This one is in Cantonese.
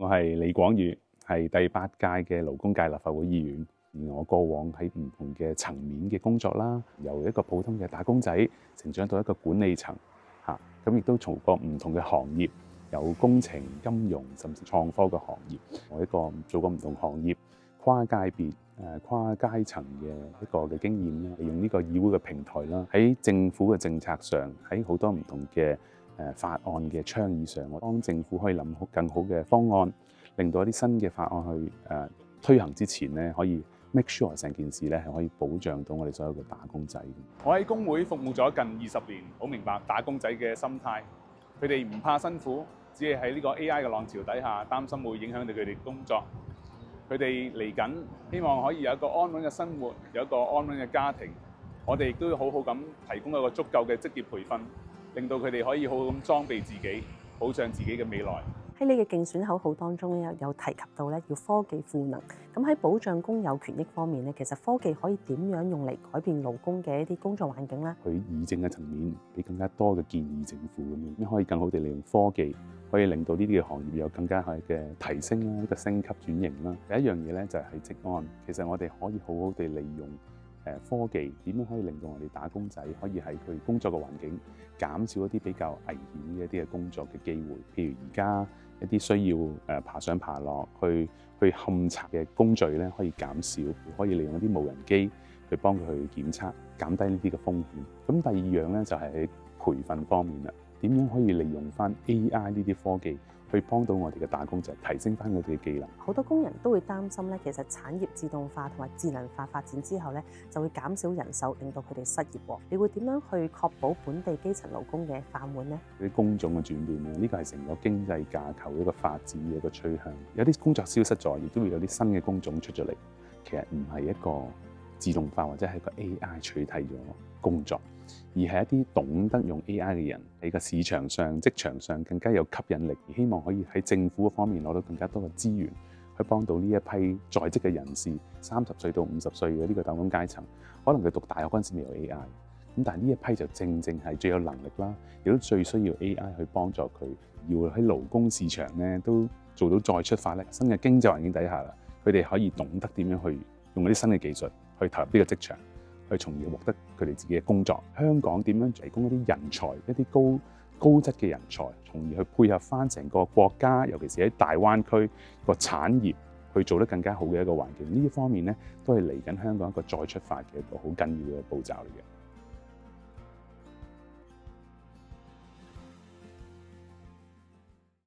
我係李廣宇，係第8屆嘅勞工界立法會議員。而我過往喺唔同嘅層面嘅工作啦，由一個普通嘅打工仔成長到一個管理層嚇，咁亦都從過唔同嘅行業，有工程、金融甚至創科嘅行業。我做過唔同行業、跨界別、跨階層嘅一個嘅經驗啦，利用呢個議會嘅平台啦，喺政府嘅政策上，喺好多唔同嘅法案嘅倡議上，我幫政府可以諗好更好嘅方案，令到一啲新嘅法案去推行之前咧，可以 make sure 成件事咧係可以保障到我哋所有嘅打工仔。我喺工會服務咗近20年，好明白打工仔嘅心態。佢哋唔怕辛苦，只係喺呢個 AI 嘅浪潮底下，擔心會影響到佢哋工作。佢哋嚟緊，希望可以有一個安穩嘅生活，有一個安穩嘅家庭。我哋亦都要好好咁提供一個足夠嘅職業培訓，令到佢哋可以好好咁裝備自己，保障自己嘅未來。喺你嘅競選口號當中咧，有提及到咧要科技賦能。咁喺保障工友權益方面咧，其實科技可以點樣用嚟改變勞工嘅一啲工作環境咧？佢議政嘅層面，俾更加多嘅建議政府咁樣，可以更好地利用科技，可以令到呢啲嘅行業有更加好嘅提升啦，一個升級轉型啦。第一樣嘢咧就係職安，其實我哋可以好好地利用科技，點樣可以令到我哋打工仔可以喺佢工作嘅環境減少一啲比較危險嘅一啲嘅工作嘅機會，譬如而家一啲需要爬上爬落去勘察嘅工序咧，可以減少，可以利用一啲無人機去幫佢去檢測，減低呢啲嘅風險。咁第二樣咧就係喺培訓方面啦，點樣可以利用翻 AI 呢啲科技去幫到我哋嘅打工仔提升翻佢哋嘅技能。好多工人都會擔心咧，其實產業自動化同埋智能化發展之後咧，就會減少人手，令到佢哋失業。你會點樣去確保本地基層勞工嘅飯碗呢？啲工種嘅轉變咧，呢個係成個經濟架構一個發展嘅一個趨向。有啲工作消失咗，亦都會有啲新嘅工種出咗嚟。其實唔係一個自動化或者係一個 AI 取替咗工作，而係一啲懂得用 AI 嘅人喺個市場上、職場上更加有吸引力，而希望可以喺政府方面攞到更加多嘅資源，去幫到呢一批在職嘅人士，30歲到50歲嘅呢個打工階層，可能佢讀大學嗰陣時未有 AI，咁但係呢一批就正正係最有能力啦，亦都最需要 AI 去幫助佢，要喺勞工市場咧都做到再出發咧。新嘅經濟環境底下啦，佢哋可以懂得點樣去用嗰啲新嘅技術去投入呢個職場，去從而獲得佢哋自己嘅工作。香港點樣提供一啲人才，一啲高質嘅人才，從而去配合翻成個國家，尤其是喺大灣區個產業去做得更加好嘅一個環境。呢一方面咧，都係嚟緊香港一個再出發嘅一個好緊要嘅步驟嚟嘅。